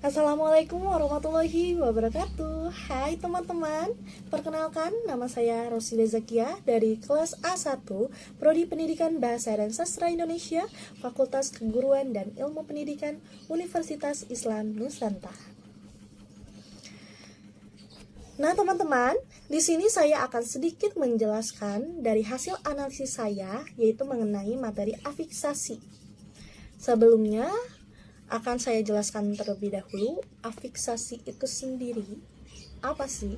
Assalamualaikum warahmatullahi wabarakatuh. Hai teman-teman, perkenalkan nama saya Rosida Zakia dari kelas A1 Prodi Pendidikan Bahasa dan Sastra Indonesia, Fakultas Keguruan dan Ilmu Pendidikan, Universitas Islam Nusantara. Nah teman-teman, di sini saya akan sedikit menjelaskan dari hasil analisis saya, yaitu mengenai materi afiksasi. Sebelumnya, akan saya jelaskan terlebih dahulu, afiksasi itu sendiri apa sih?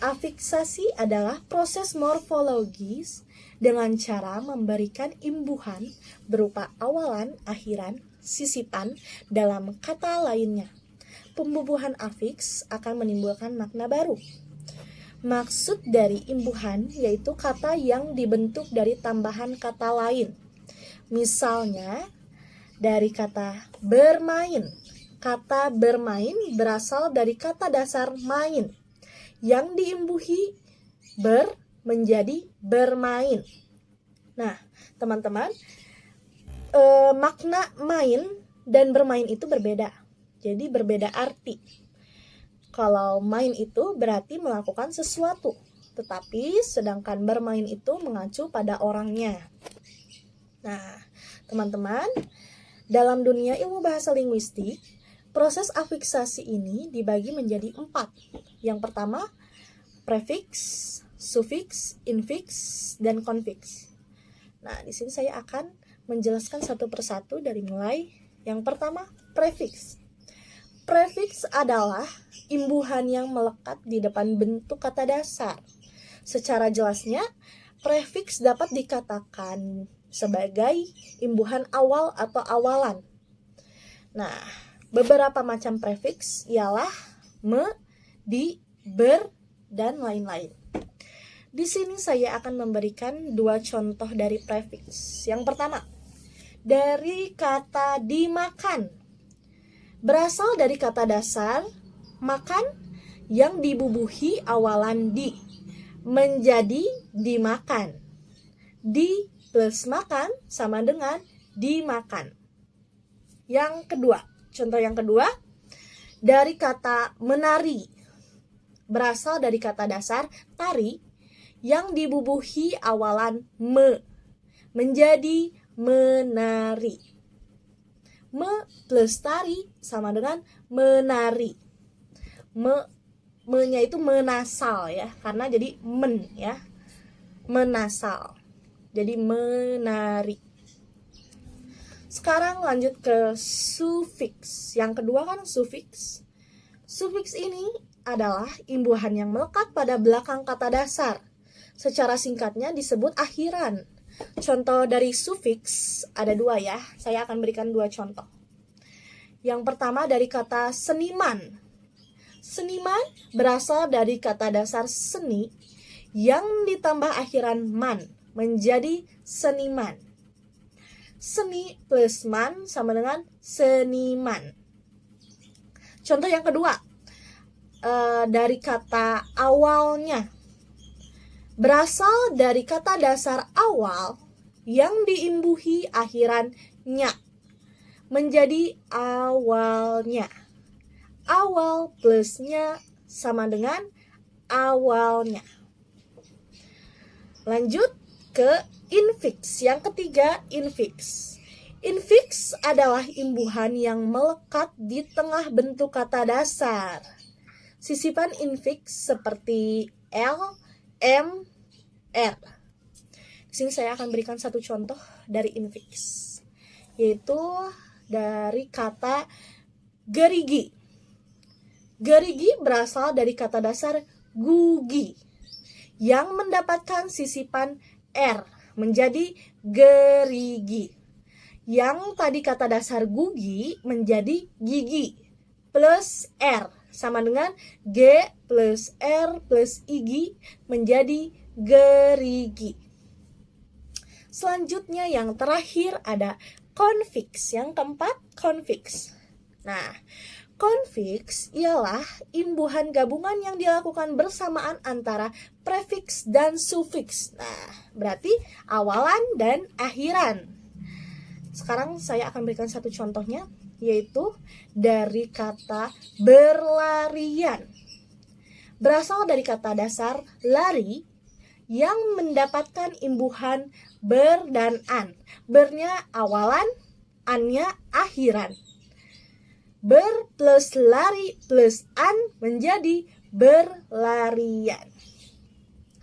Afiksasi adalah proses morfologis dengan cara memberikan imbuhan berupa awalan, akhiran, sisipan dalam kata lainnya. Pembubuhan afiks akan menimbulkan makna baru. Maksud dari imbuhan yaitu kata yang dibentuk dari tambahan kata lain. Misalnya, dari kata bermain. Kata bermain berasal dari kata dasar main yang diimbuhi ber menjadi bermain. Nah, teman-teman, makna main dan bermain itu berbeda. Jadi berbeda arti. Kalau main itu berarti melakukan sesuatu, tetapi sedangkan bermain itu mengacu pada orangnya. Nah, teman-teman, dalam dunia ilmu bahasa linguistik, proses afiksasi ini dibagi menjadi 4. Yang pertama, prefiks, sufiks, infiks, dan konfiks. Nah, di sini saya akan menjelaskan satu persatu dari mulai yang pertama, prefiks. Prefiks adalah imbuhan yang melekat di depan bentuk kata dasar. Secara jelasnya, prefiks dapat dikatakan sebagai imbuhan awal atau awalan. Nah, beberapa macam prefiks ialah me, di, ber, dan lain-lain. Di sini saya akan memberikan 2 contoh dari prefiks. Yang pertama, dari kata dimakan. Berasal dari kata dasar makan yang dibubuhi awalan di menjadi dimakan. Di plus makan sama dengan dimakan. Yang kedua, contoh yang kedua, dari kata menari. Berasal dari kata dasar tari yang dibubuhi awalan me menjadi menari. Me plus tari sama dengan menari. Me-nya itu menasal ya, karena jadi men ya. Menasal. Jadi menari. Sekarang lanjut ke sufiks. Yang kedua kan sufiks. Sufiks ini adalah imbuhan yang melekat pada belakang kata dasar. Secara singkatnya disebut akhiran. Contoh dari sufiks ada 2 ya. Saya akan berikan 2 contoh. Yang pertama dari kata seniman. Seniman berasal dari kata dasar seni yang ditambah akhiran man menjadi seniman. Seni plus man sama dengan seniman. Contoh yang kedua, dari kata awalnya. Berasal dari kata dasar awal yang diimbuhi akhiran nya menjadi awalnya. Awal plusnya sama dengan awalnya. Lanjut ke infiks. Yang ketiga, infiks. Infiks adalah imbuhan yang melekat di tengah bentuk kata dasar. Sisipan infiks seperti L, M, R. Di sini saya akan berikan satu contoh dari infiks, yaitu dari kata gerigi. Gerigi berasal dari kata dasar gugi yang mendapatkan sisipan R menjadi gerigi. Yang tadi kata dasar gugi menjadi gigi plus R sama dengan G plus R plus igi menjadi gerigi. Selanjutnya yang terakhir ada konfiks. Yang keempat, konfiks. Nah, konfiks ialah imbuhan gabungan yang dilakukan bersamaan antara prefiks dan sufiks. Nah, berarti awalan dan akhiran. Sekarang saya akan berikan satu contohnya. yaitu dari kata berlarian. Berasal dari kata dasar lari yang mendapatkan imbuhan ber dan an. Bernya awalan, annya akhiran. Ber plus lari plus an menjadi berlarian.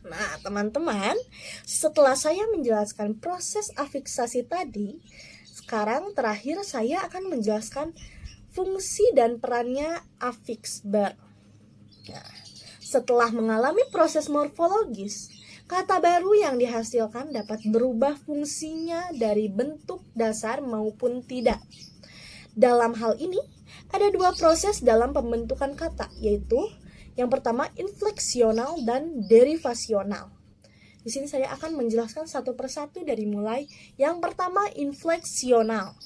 Nah, teman-teman, setelah saya menjelaskan proses afiksasi tadi, sekarang terakhir saya akan menjelaskan fungsi dan perannya afiks ber. Nah, setelah mengalami proses morfologis, kata baru yang dihasilkan dapat berubah fungsinya dari bentuk dasar maupun tidak. Dalam hal ini, ada dua proses dalam pembentukan kata, yaitu yang pertama infleksional dan derivasional. Di sini saya akan menjelaskan satu persatu dari mulai yang pertama infleksional.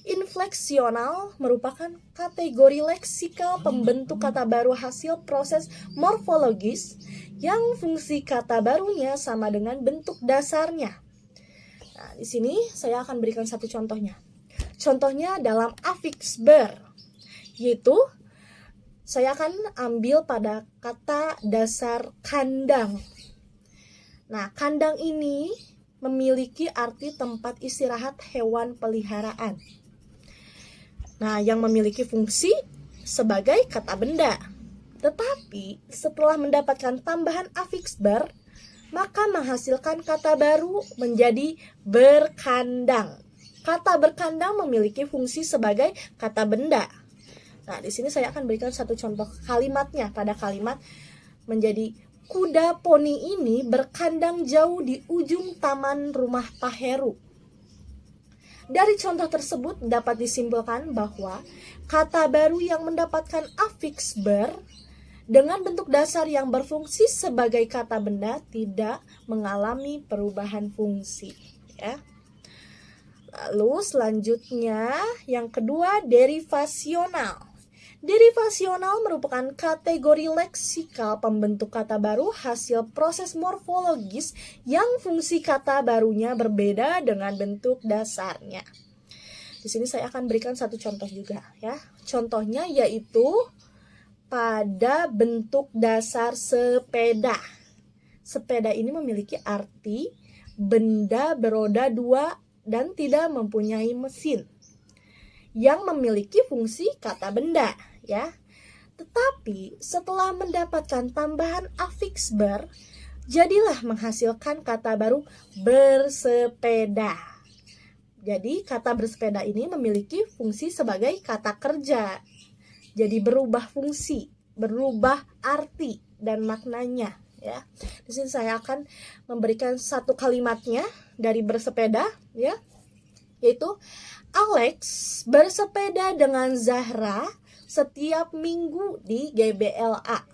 Infleksional merupakan kategori leksikal pembentuk kata baru hasil proses morfologis yang fungsi kata barunya sama dengan bentuk dasarnya. Nah, di sini saya akan berikan satu contohnya. Contohnya dalam afiks ber, yaitu saya akan ambil pada kata dasar kandang. Nah, kandang ini memiliki arti tempat istirahat hewan peliharaan. Nah, yang memiliki fungsi sebagai kata benda. Tetapi setelah mendapatkan tambahan afiks ber, maka menghasilkan kata baru menjadi berkandang. Kata berkandang memiliki fungsi sebagai kata benda. Nah, di sini saya akan berikan satu contoh kalimatnya. Pada kalimat menjadi kuda poni ini berkandang jauh di ujung taman rumah Pak Heru. Dari contoh tersebut dapat disimpulkan bahwa kata baru yang mendapatkan afiks ber dengan bentuk dasar yang berfungsi sebagai kata benda tidak mengalami perubahan fungsi, ya. Lalu selanjutnya yang kedua derivasional. Derivasional merupakan kategori leksikal pembentuk kata baru hasil proses morfologis yang fungsi kata barunya berbeda dengan bentuk dasarnya. Di sini saya akan berikan satu contoh juga, ya. Contohnya yaitu pada bentuk dasar sepeda. Sepeda ini memiliki arti benda beroda dua dan tidak mempunyai mesin, yang memiliki fungsi kata benda, ya. Tetapi setelah mendapatkan tambahan afiks ber, jadilah menghasilkan kata baru bersepeda. Jadi kata bersepeda ini memiliki fungsi sebagai kata kerja. Jadi berubah fungsi, berubah arti dan maknanya, ya. Di sini saya akan memberikan satu kalimatnya dari bersepeda, ya. Yaitu Alex bersepeda dengan Zahra setiap minggu di GBLA.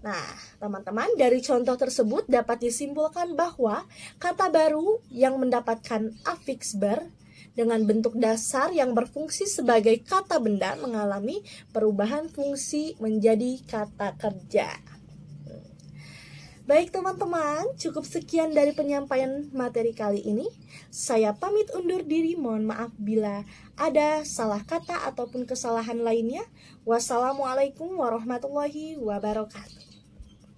Nah, teman-teman, dari contoh tersebut dapat disimpulkan bahwa kata baru yang mendapatkan afiks ber dengan bentuk dasar yang berfungsi sebagai kata benda mengalami perubahan fungsi menjadi kata kerja. Baik teman-teman, cukup sekian dari penyampaian materi kali ini. Saya pamit undur diri, mohon maaf bila ada salah kata ataupun kesalahan lainnya. Wassalamualaikum warahmatullahi wabarakatuh.